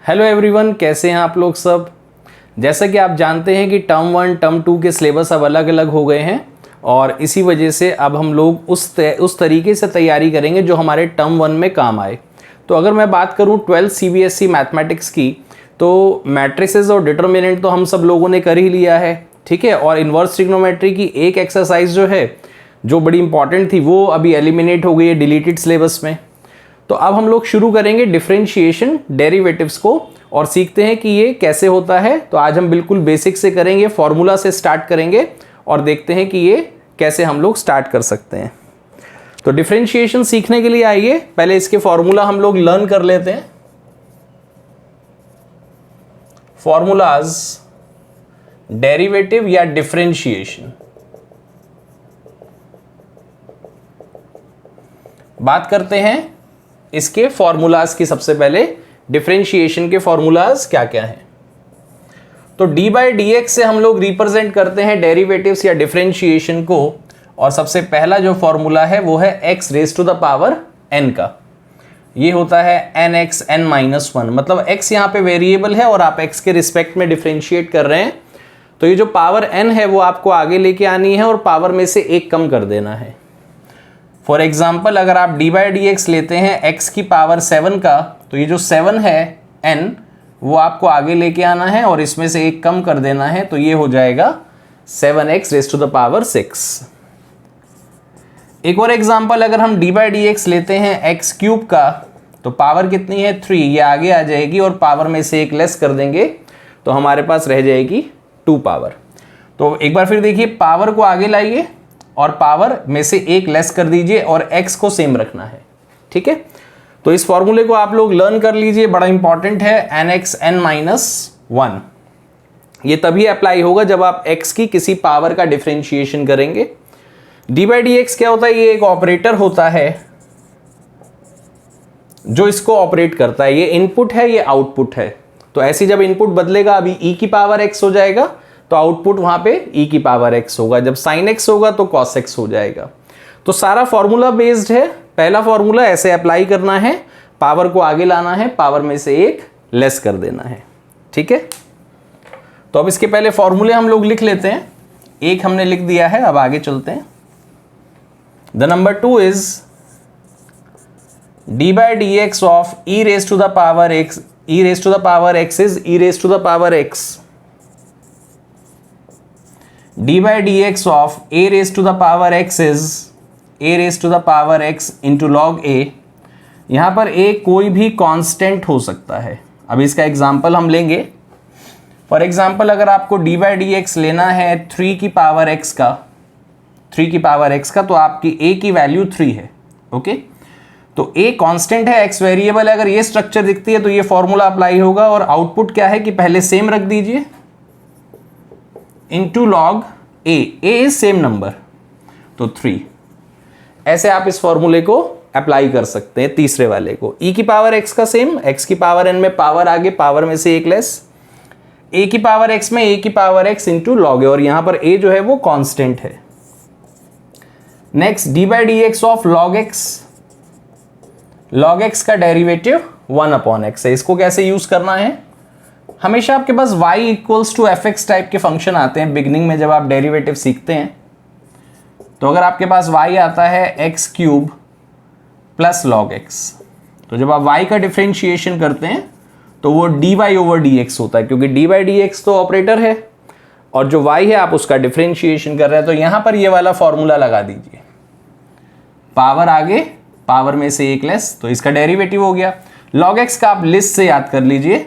Hello everyone, कैसे हैं आप लोग सब। जैसा कि आप जानते हैं कि टर्म 1 टर्म 2 के सिलेबस अब अलग अलग हो गए हैं और इसी वजह से अब हम लोग उस तरीके से तैयारी करेंगे जो हमारे टर्म 1 में काम आए। तो अगर मैं बात करूं 12 CBSE मैथमेटिक्स की, तो मैट्रिसेस और डिटर्मिनेंट तो हम सब लोगों ने कर ही लिया है, ठीक है। और इन्वर्स ट्रिग्नोमेट्री की एक एक्सरसाइज जो है, जो बड़ी इंपॉर्टेंट थी, वो अभी एलिमिनेट हो गई है डिलीटेड सिलेबस में। तो अब हम लोग शुरू करेंगे डिफरेंशिएशन डेरिवेटिव्स को और सीखते हैं कि ये कैसे होता है। तो आज हम बिल्कुल बेसिक से करेंगे, फॉर्मूला से स्टार्ट करेंगे और देखते हैं कि ये कैसे हम लोग स्टार्ट कर सकते हैं। तो डिफरेंशिएशन सीखने के लिए आइए पहले इसके फॉर्मूला हम लोग लर्न कर लेते हैं। फॉर्मूलाज डेरिवेटिव या डिफरेंशिएशन। बात करते हैं इसके फॉर्मूलाज की। सबसे पहले डिफरेंशिएशन के फॉर्मूलाज क्या क्या हैं। तो डी बाई डी एक्स से हम लोग रिप्रेजेंट करते हैं डेरिवेटिव्स या डिफरेंशिएशन को। और सबसे पहला जो फॉर्मूला है वो है x raise to the power n का। ये होता है n x n minus one, मतलब एक्स यहाँ पे वेरिएबल है और आप एक्स के रिस्पेक्ट में डिफरेंशिएट कर रहे हैं। तो ये जो पावर एन है वो आपको आगे लेके आनी है और पावर में से एक कम कर देना है। फॉर एग्जाम्पल, अगर आप डी बाई डी एक्स लेते हैं एक्स की पावर 7 का, तो ये जो 7 है n, वो आपको आगे लेके आना है और इसमें से एक कम कर देना है। तो ये हो जाएगा 7x raise to the power 6। एक और एग्जाम्पल, अगर हम डी बाई डी एक्स लेते हैं एक्स क्यूब का, तो पावर कितनी है 3, ये आगे आ जाएगी और पावर में से एक लेस कर देंगे तो हमारे पास रह जाएगी 2 पावर। तो एक बार फिर देखिए, पावर को आगे लाइए और पावर में से एक लेस कर दीजिए और x को सेम रखना है, ठीक है। तो इस फॉर्मूले को आप लोग लर्न कर लीजिए, बड़ा इंपॉर्टेंट है। N x n minus one, ये तभी अप्लाई होगा जब आप x की किसी पावर का डिफरेंशिएशन करेंगे। डी बाई डी एक्स क्या होता है, ये एक ऑपरेटर होता है जो इसको ऑपरेट करता है। ये इनपुट है, ये आउटपुट है। तो ऐसे जब इनपुट बदलेगा, अभी e की पावर x हो जाएगा तो आउटपुट वहां पे e की पावर x होगा। जब sin x होगा तो cos x हो जाएगा। तो सारा फॉर्मूला बेस्ड है। पहला फॉर्मूला ऐसे अप्लाई करना है, पावर को आगे लाना है, पावर में से एक लेस कर देना है, ठीक है। तो अब इसके पहले फॉर्मूले हम लोग लिख लेते हैं। एक हमने लिख दिया है, अब आगे चलते हैं। The number 2 is d by d x of e raise to the power x, e raise to the power x is e raise to the power x। d by dx of a raised to the power x is a raised to the power x into log a। यहाँ पर a कोई भी constant हो सकता है। अब इसका example हम लेंगे। फॉर एग्जांपल, अगर आपको d by dx लेना है 3 की पावर x का, 3 की पावर x का, तो आपकी a की वैल्यू 3 है, ओके। तो a कांस्टेंट है, x वेरिएबल है। अगर ये स्ट्रक्चर दिखती है तो ये फॉर्मूला अप्लाई होगा। और आउटपुट क्या है कि पहले सेम रख दीजिए into log a is same number, तो 3। ऐसे आप इस फॉर्मूले को अप्लाई कर सकते हैं तीसरे वाले को। e की पावर x का सेम, x की पावर n में पावर आगे, पावर में से एक लेस, a की पावर x में a की power x into log a, और यहां पर a जो है वो कांस्टेंट है। Next, d by d x of log x। Log x का डेरिवेटिव 1/x है। इसको कैसे यूज करना है, हमेशा आपके पास y equals to f x type के फंक्शन आते हैं बिगनिंग में जब आप डेरिवेटिव सीखते हैं। तो अगर आपके पास y आता है x cube plus log x, तो जब आप y का डिफरेंशिएशन करते हैं तो वो dy ओवर dx होता है, क्योंकि dy dx तो ऑपरेटर है और जो y है आप उसका डिफरेंशिएशन कर रहे हैं। तो यहां पर ये वाला फॉर्मूला लगा दीजिए, पावर आगे, पावर में से एक लेस, तो इसका डेरिवेटिव हो गया। लॉग x का आप लिस्ट से याद कर लीजिए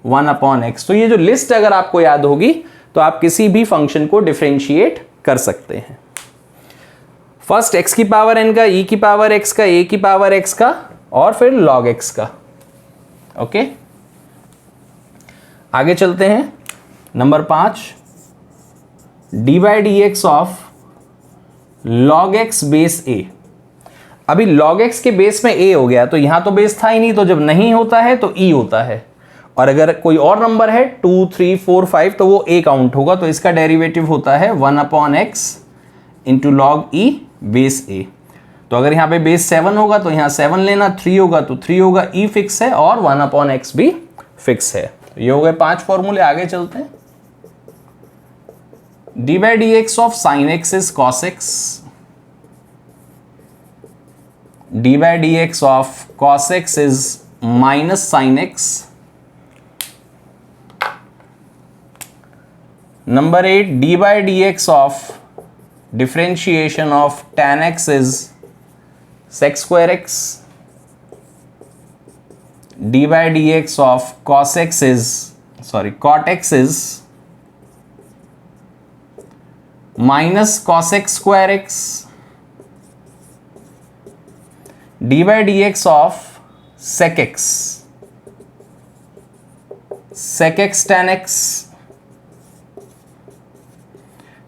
1/x। तो ये जो लिस्ट अगर आपको याद होगी तो आप किसी भी फंक्शन को डिफरेंशिएट कर सकते हैं। फर्स्ट x की पावर n का, e की पावर x का, a की पावर x का और फिर log x का, ओके। आगे चलते हैं। Number 5, D by d x of log x base a। अभी log x के बेस में a हो गया, तो यहां तो बेस था ही नहीं, तो जब नहीं होता है तो e होता है। और अगर कोई और नंबर है 2, 3, 4, 5 तो वो a काउंट होगा। तो इसका डेरिवेटिव होता है 1/x into log e base a। तो अगर यहाँ पे बेस 7 होगा तो यहाँ 7 लेना, 3 होगा तो 3 होगा, e फिक्स है और 1/x भी फिक्स है। ये हो गए 5 फॉर्मूले। आगे चलते हैं। D by d x of sine x is cos x, D by d x of cos x is minus sine x. Number 8, D by d x of differentiation of tan x is sec square x, d by dx of cos x is cot x is minus cos x square x, d by dx of sec x tan x,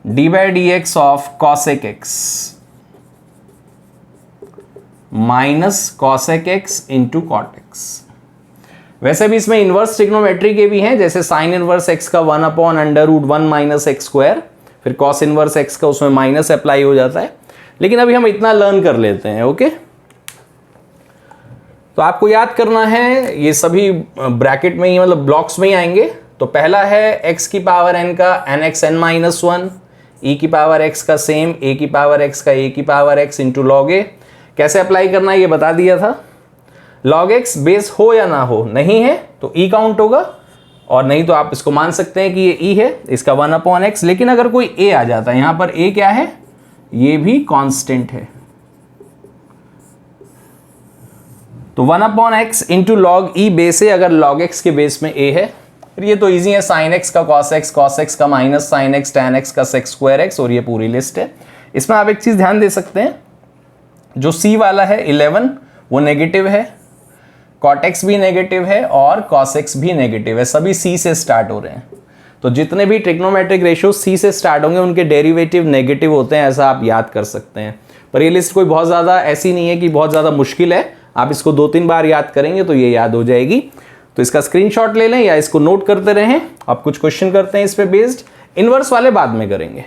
d by dx of cosec x minus cosec x into cot x. वैसे भी इसमें inverse trigonometry के भी हैं, जैसे sine inverse x का 1/√1 minus x square, फिर cos inverse x का उसमें माइनस अप्लाई हो जाता है, लेकिन अभी हम इतना लर्न कर लेते हैं। ओके, तो आपको याद करना है, ये सभी ब्रैकेट में ही मतलब ब्लॉक्स में ही आएंगे। तो पहला है x की पावर n का nxn-1, e की पावर x का सेम, a की पावर x का a की पावर x इंटू लॉग ए। कैसे अप्लाई करना है ये बता दिया था। log x बेस हो या ना हो, नहीं है तो e काउंट होगा, और नहीं तो आप इसको मान सकते हैं कि ये e है, इसका 1/x। लेकिन अगर कोई a आ जाता है, यहां पर a क्या है, ये भी कांस्टेंट है, तो 1/x इंटू लॉग ई बेस है, अगर log x के बेस में a है। फिर ये तो इजी है, साइन x का cos x का minus sine x, tan x का sec square x, और ये पूरी लिस्ट है। इसमें आप एक चीज ध्यान दे सकते हैं, जो C वाला है 11 वो नेगेटिव है, cot x भी नेगेटिव है और cos x भी नेगेटिव है, सभी C से स्टार्ट हो रहे हैं। तो जितने भी ट्रिग्नोमेट्रिक रेशियो C से स्टार्ट होंगे उनके डेरिवेटिव नेगेटिव होते हैं, ऐसा आप याद कर सकते हैं। पर ये लिस्ट कोई बहुत ज़्यादा ऐसी नहीं है कि बहुत ज़्यादा मुश्किल है, आप इसको 2-3 बार याद करेंगे तो ये याद हो जाएगी। तो इसका स्क्रीनशॉट ले लें या इसको नोट करते रहें। आप कुछ क्वेश्चन करते हैं इस पे बेस्ड, इनवर्स वाले बाद में करेंगे।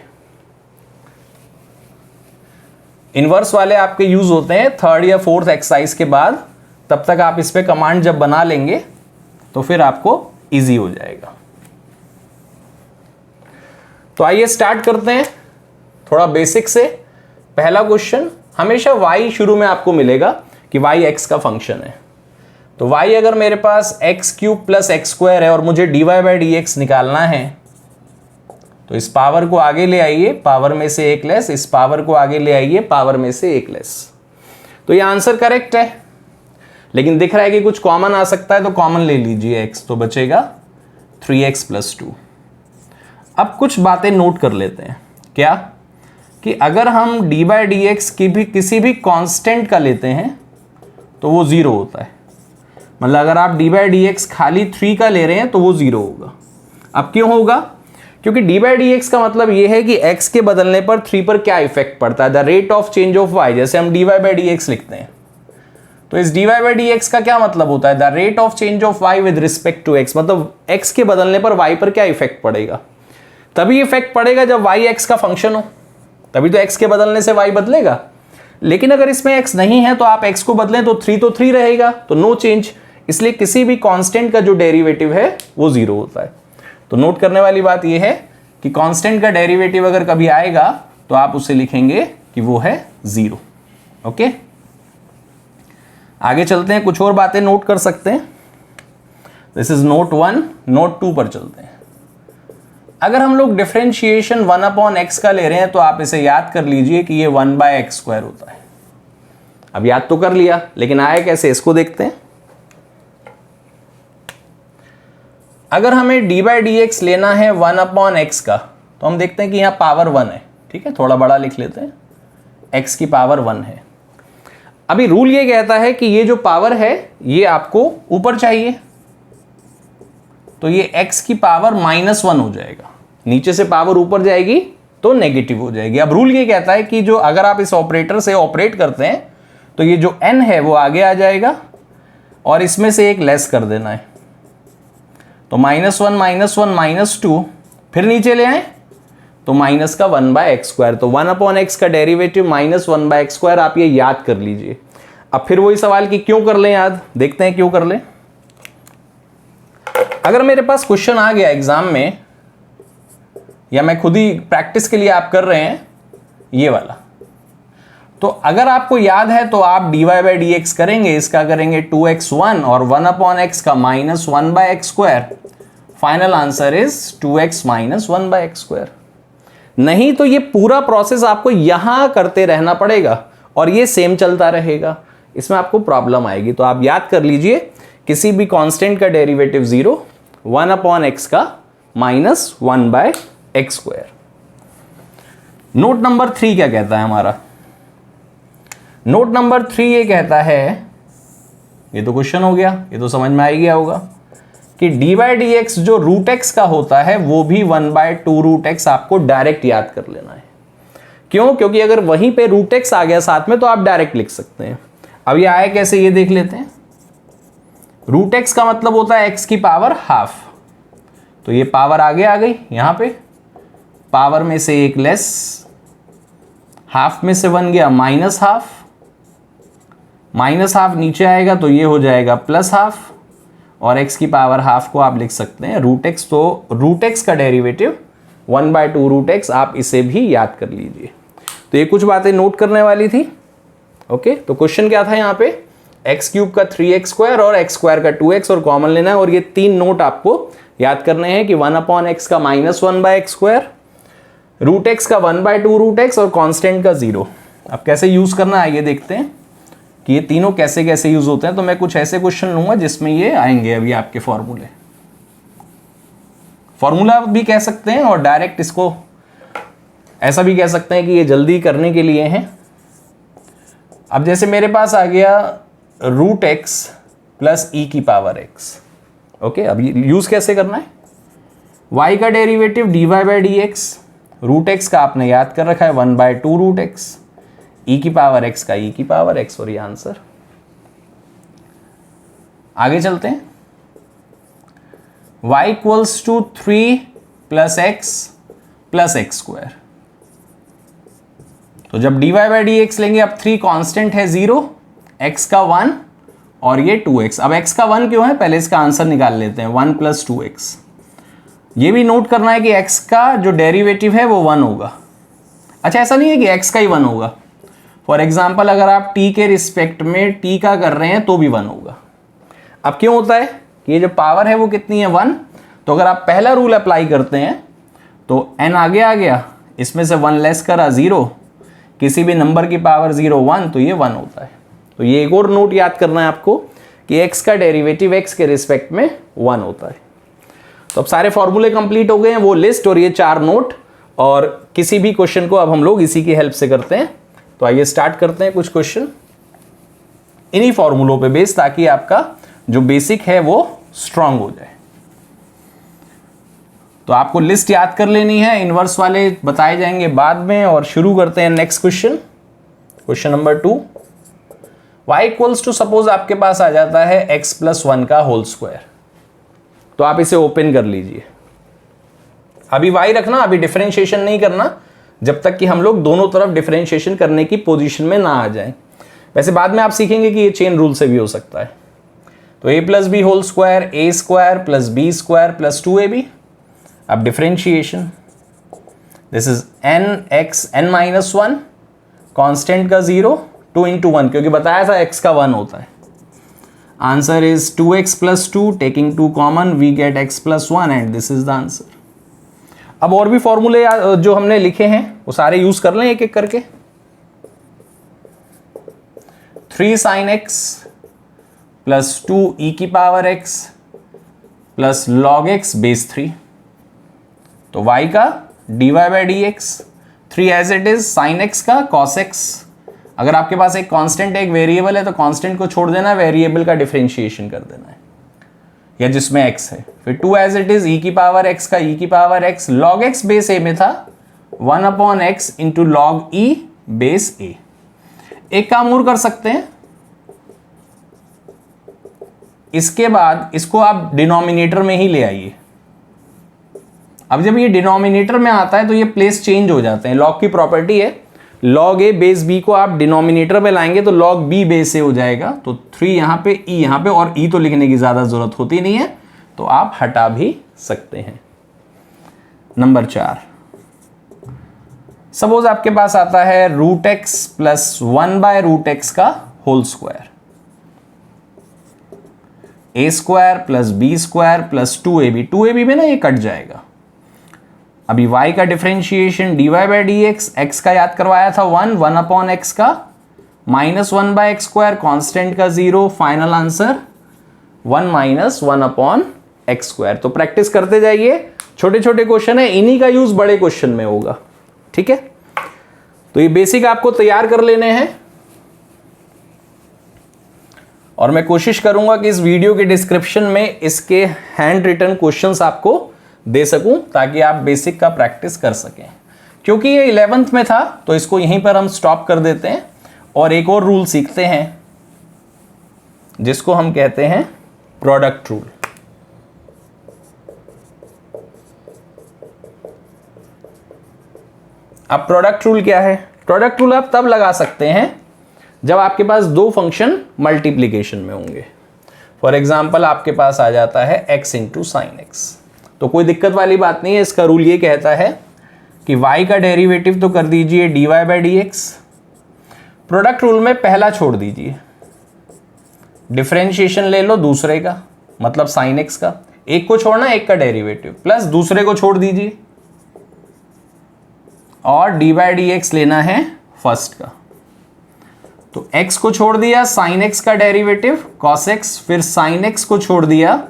इनवर्स वाले आपके यूज होते हैं 3rd या 4th एक्सरसाइज के बाद, तब तक आप इस पे कमांड जब बना लेंगे तो फिर आपको इजी हो जाएगा। तो आइए स्टार्ट करते हैं थोड़ा बेसिक से। पहला क्वेश्चन, हमेशा y शुरू में आपको मिलेगा कि y x का फंक्शन है। तो y अगर मेरे पास x³ प्लस x² है और मुझे dy बाई dx निकालना है, तो इस पावर को आगे ले आइए, पावर में से एक लेस, इस पावर को आगे ले आइए, पावर में से एक लेस। तो ये आंसर करेक्ट है, लेकिन दिख रहा है कि कुछ कॉमन आ सकता है, तो कॉमन ले लीजिए x, तो बचेगा 3x + 2। अब कुछ बातें नोट कर लेते हैं। क्या कि अगर हम डी बाई डी एक्स की भी किसी भी कांस्टेंट का लेते हैं तो वो 0 होता है। मतलब अगर आप डी बाई डी एक्स खाली 3 का ले रहे हैं तो वो 0 होगा। अब क्यों होगा? क्योंकि डी बाई डी एक्स का मतलब ये है कि x के बदलने पर 3 पर क्या इफेक्ट पड़ता है, the rate of change of y। जैसे हम d y by d x लिखते हैं, तो इस d y by d x का क्या मतलब होता है, the rate of change of y with respect to x। मतलब x के बदलने पर y पर क्या इफेक्ट पड़ेगा, तभी इफेक्ट पड़ेगा जब y x का फंक्शन हो, तभी तो x के बदलने से y बदलेगा। लेकिन अगर इसमें x नहीं है तो आप x को बदलें तो 3 रहेगा, तो नो चेंज। इसलिए किसी भी कांस्टेंट का जो डेरिवेटिव है वो 0 होता है। तो नोट करने वाली बात यह है कि कांस्टेंट का डेरिवेटिव अगर कभी आएगा तो आप उसे लिखेंगे कि वो है 0। ओके, आगे चलते हैं, कुछ और बातें नोट कर सकते हैं। This is note 1। नोट 2 पर चलते हैं। अगर हम लोग डिफरेंशिएशन 1/x का ले रहे हैं तो आप इसे याद कर लीजिए कि ये 1/x² होता है। अब याद तो कर लिया, लेकिन आए कैसे इसको देखते हैं। अगर हमें डी बाई डी एक्स लेना है 1/x का, तो हम देखते हैं कि यहाँ पावर 1 है। ठीक है, थोड़ा बड़ा लिख लेते हैं, x की पावर 1 है। अभी रूल ये कहता है कि ये जो पावर है ये आपको ऊपर चाहिए, तो ये x की पावर -1 हो जाएगा। नीचे से पावर ऊपर जाएगी तो नेगेटिव हो जाएगी। अब रूल ये कहता है कि जो अगर आप इस ऑपरेटर से ऑपरेट करते हैं तो ये जो n है वो आगे आ जाएगा और इसमें से एक लेस कर देना है। तो -1 -2 फिर नीचे ले आए तो माइनस का 1/x²। तो 1/x का डेरिवेटिव -1/x²। आप ये याद कर लीजिए। अब फिर वही सवाल कि क्यों कर लें याद, देखते हैं क्यों कर लें। अगर मेरे पास क्वेश्चन आ गया एग्जाम में, या मैं खुद ही प्रैक्टिस के लिए आप कर रहे हैं ये वाला, तो अगर आपको याद है तो आप dy बाई डी एक्स करेंगे, इसका करेंगे 2x1 और 1/x का -1/x²। Final answer is 2x - 1/x²। नहीं तो ये पूरा प्रोसेस आपको यहां करते रहना पड़ेगा और ये सेम चलता रहेगा, इसमें आपको प्रॉब्लम आएगी। तो आप याद कर लीजिए, किसी भी कांस्टेंट का डेरिवेटिव 0, 1/x का -1/x²। नोट नंबर 3 क्या कहता है हमारा? नोट नंबर 3 ये कहता है, ये तो क्वेश्चन हो गया, ये तो समझ में आ ही गया होगा कि dy बाई डी एक्स जो √x का होता है वो भी 1/2√x आपको डायरेक्ट याद कर लेना है। क्यों? क्योंकि अगर वहीं पे √x आ गया साथ में तो आप डायरेक्ट लिख सकते हैं। अब ये आया कैसे, ये देख लेते हैं। √x का मतलब होता है x की पावर हाफ, तो ये पावर आगे आ गई, यहां पे पावर में से एक लेस, हाफ में से 1 गया -½ -½ नीचे आएगा तो ये हो जाएगा +½ और x की पावर हाफ को आप लिख सकते हैं √x। तो √x का डेरिवेटिव 1/2√x, आप इसे भी याद कर लीजिए। तो ये कुछ बातें नोट करने वाली थी। ओके, तो क्वेश्चन क्या था यहाँ पे, x³ का 3x² और x² का 2x और कॉमन लेना है, और ये 3 नोट आपको याद करने हैं कि 1/x का -1/x², √x का 1/2√x और कांस्टेंट का 0। अब कैसे यूज करना है ये देखते हैं कि ये तीनों कैसे कैसे यूज होते हैं। तो मैं कुछ ऐसे क्वेश्चन लूंगा जिसमें ये आएंगे अभी आपके फॉर्मूला भी कह सकते हैं और डायरेक्ट इसको ऐसा भी कह सकते हैं कि ये जल्दी करने के लिए हैं। अब जैसे मेरे पास आ गया √x प्लस e की पावर x। ओके, अब यूज कैसे करना है, y का derivative dy by d x, √x का आपने याद कर रखा है 1/2√x, e की पावर x का e की पावर x, और ये आंसर। आगे चलते हैं, y = 3 + x + x²। तो जब dy बाई डी एक्स लेंगे, अब 3 कांस्टेंट है 0, x का 1 और ये 2x। अब x का 1 क्यों है, पहले इसका आंसर निकाल लेते हैं, 1 + 2x। ये भी नोट करना है कि x का जो डेरिवेटिव है वो 1 होगा। अच्छा, ऐसा नहीं है कि x का ही 1 होगा। फॉर एग्जाम्पल अगर आप t के रिस्पेक्ट में t का कर रहे हैं तो भी 1 होगा। अब क्यों होता है कि ये जो पावर है वो कितनी है, 1। तो अगर आप पहला रूल अप्लाई करते हैं तो n आगे आ गया, इसमें से 1 लेस करा 0, किसी भी नंबर की पावर 0 1 तो ये 1 होता है। तो ये एक और नोट याद करना है आपको कि x का डेरिवेटिव x के रिस्पेक्ट में 1 होता है। तो अब सारे फॉर्मूले कंप्लीट हो गए हैं, वो लिस्ट और ये 4 नोट, और किसी भी क्वेश्चन को अब हम लोग इसी की हेल्प से करते हैं। तो आइए स्टार्ट करते हैं कुछ क्वेश्चन इन्हीं फॉर्मूलों पे बेस, ताकि आपका जो बेसिक है वो स्ट्रांग हो जाए। तो आपको लिस्ट याद कर लेनी है, इनवर्स वाले बताए जाएंगे बाद में। और शुरू करते हैं next question, question number 2। y = suppose आपके पास आ जाता है x + 1 का होल स्क्वायर। तो आप इसे ओपन कर लीजिए। अभी y रखना, अभी डिफरेंशिएशन नहीं करना जब तक कि हम लोग दोनों तरफ डिफरेंशिएशन करने की पोजीशन में ना आ जाएं। वैसे बाद में आप सीखेंगे कि ये चेन रूल से भी हो सकता है। तो a + b whole square, a² + b² + 2ab। अब differentiation, this is nx n-1, constant का 0, 2 × 1, क्योंकि बताया था x का 1 होता है। Answer is 2x + 2, taking 2 common we get x + 1 and this is the answer. अब और भी फॉर्मूले जो हमने लिखे हैं वो सारे यूज कर लें एक एक करके। 3 sin x + 2 e की power x + log x base 3। तो y का dy by d x, 3 as it is, sin x का cos x। अगर आपके पास एक कांस्टेंट एक वेरिएबल है तो कांस्टेंट को छोड़ देना, वेरिएबल का डिफरेंशिएशन कर देना है, या जिसमें x है। फिर 2 एज इट इज, e की पावर x का e की power x, log x base a में था 1/x × log e base a। एक काम और कर सकते हैं, इसके बाद इसको आप डिनोमिनेटर में ही ले आइए। अब जब ये डिनोमिनेटर में आता है तो ये प्लेस चेंज हो जाते हैं। लॉग की प्रॉपर्टी है, log a बेस b को आप डिनोमिनेटर में लाएंगे तो log b बेस a हो जाएगा। तो 3 यहाँ पे, e यहाँ पे, और e तो लिखने की ज़्यादा ज़रूरत होती नहीं है, तो आप हटा भी सकते हैं। नंबर 4, सपोज आपके पास आता है रूट एक्स प्लस 1/√x का whole square, a square plus b square plus 2ab में ना ये कट जाएगा। अभी y का डिफरेंशिएशन dy/dx, x का याद करवाया था 1/x का -1/x², कांस्टेंट का 0, फाइनल आंसर 1 - 1/x²। तो प्रैक्टिस करते जाइए, छोटे छोटे क्वेश्चन है, इन्हीं का यूज बड़े क्वेश्चन में होगा। ठीक है, तो ये बेसिक आपको तैयार कर लेने हैं और मैं कोशिश करूंगा कि इस वीडियो के डिस्क्रिप्शन में इसके हैंड रिटन क्वेश्चंस आपको दे सकूं ताकि आप बेसिक का प्रैक्टिस कर सकें। क्योंकि ये 11th में था तो इसको यहीं पर हम स्टॉप कर देते हैं और एक और रूल सीखते हैं जिसको हम कहते हैं प्रोडक्ट रूल। अब प्रोडक्ट रूल क्या है? प्रोडक्ट रूल आप तब लगा सकते हैं जब आपके पास दो फंक्शन मल्टीप्लीकेशन में होंगे। फॉर एग्जाम्पल आपके पास आ जाता है x इंटू साइन एक्स, तो कोई दिक्कत वाली बात नहीं है। इसका रूल ये कहता है कि y का डेरिवेटिव तो कर दीजिए dy/dx, प्रोडक्ट रूल में पहला छोड़ दीजिए, डिफरेंशिएशन ले लो दूसरे का, मतलब साइन एक्स का, एक को छोड़ना एक का डेरिवेटिव, प्लस दूसरे को छोड़ दीजिए और dy/dx लेना है फर्स्ट का। तो x को छोड़ दिया, साइन एक्स का डेरिवेटिव cos x, फिर साइन एक्स को छोड़ दिया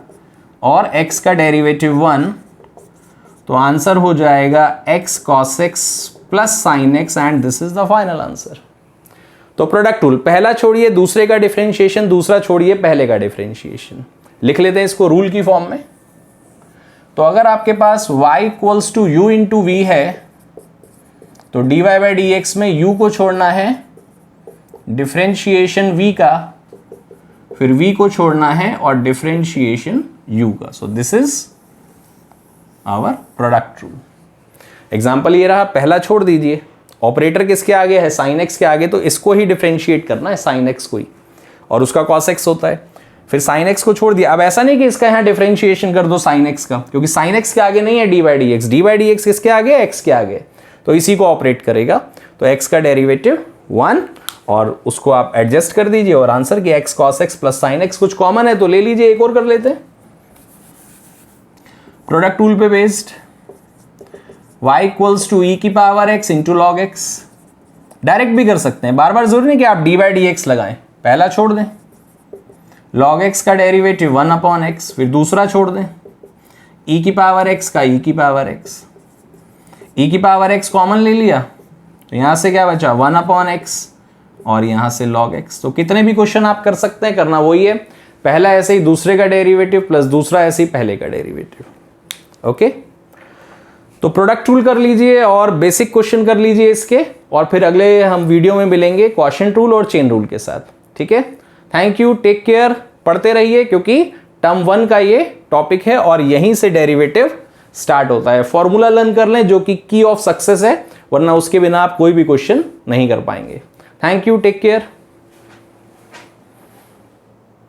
और x का डेरिवेटिव 1, तो आंसर हो जाएगा x cos x plus sine x and this is the final answer. तो प्रोडक्ट रूल, पहला छोड़िए दूसरे का डिफरेंशिएशन, दूसरा छोड़िए पहले का डिफरेंशिएशन। लिख लेते हैं इसको रूल की फॉर्म में। तो अगर आपके पास y equals to u into v है तो dy/dx में u को छोड़ना है डिफरेंशिएशन v का, फिर v को छोड़ना है और डिफरेंशिएशन u का। So this is our product rule. Example ये रहा, पहला छोड़ दीजिए, ऑपरेटर किसके आगे है? साइन एक्स के आगे, तो इसको ही डिफरेंशिएट करना है, साइन एक्स को ही, और उसका कॉस एक्स होता है। फिर साइन एक्स को छोड़ दिया। अब ऐसा नहीं कि इसका यहाँ डिफरेंशिएशन कर दो साइन एक्स का, क्योंकि साइन एक्स के आगे नहीं है dy/dx, dy/dx किसके आगे? एक्स के आगे, तो इसी को ऑपरेट करेगा। तो x का डेरिवेटिव 1 और उसको आप एडजस्ट कर दीजिए और आंसर की x cos x plus sine x, कुछ कॉमन है तो ले लीजिए, एक और कर लेते हैं। प्रोडक्ट रूल पे based y equals to e की power x into log x, direct भी कर सकते हैं, बार बार जरूरी नहीं कि आप dy/dx लगाएं, पहला छोड़ दें, log x का डेरिवेटिव 1/x, फिर दूसरा छोड़ दें, e की पावर x का e की पावर x, e की पावर x कॉमन ले लिया तो यहां से क्या बचा? 1/x और यहां से log x। तो कितने भी क्वेश्चन आप कर सकते हैं, करना वही है, पहला ऐसे ही दूसरे का डेरिवेटिव प्लस दूसरा ऐसे ही पहले का डेरिवेटिव। ओके, तो प्रोडक्ट रूल कर लीजिए और बेसिक क्वेश्चन कर लीजिए इसके, और फिर अगले हम वीडियो में मिलेंगे क्वोशिएंट रूल और चेन रूल के साथ। ठीक है, थैंक यू, टेक केयर, पढ़ते रहिए क्योंकि टर्म 1 का ये टॉपिक है और यहीं से डेरिवेटिव स्टार्ट होता है। फॉर्मूला लर्न कर लें जो कि की ऑफ सक्सेस है, वरना उसके बिना आप कोई भी क्वेश्चन नहीं कर पाएंगे। Thank you, take care.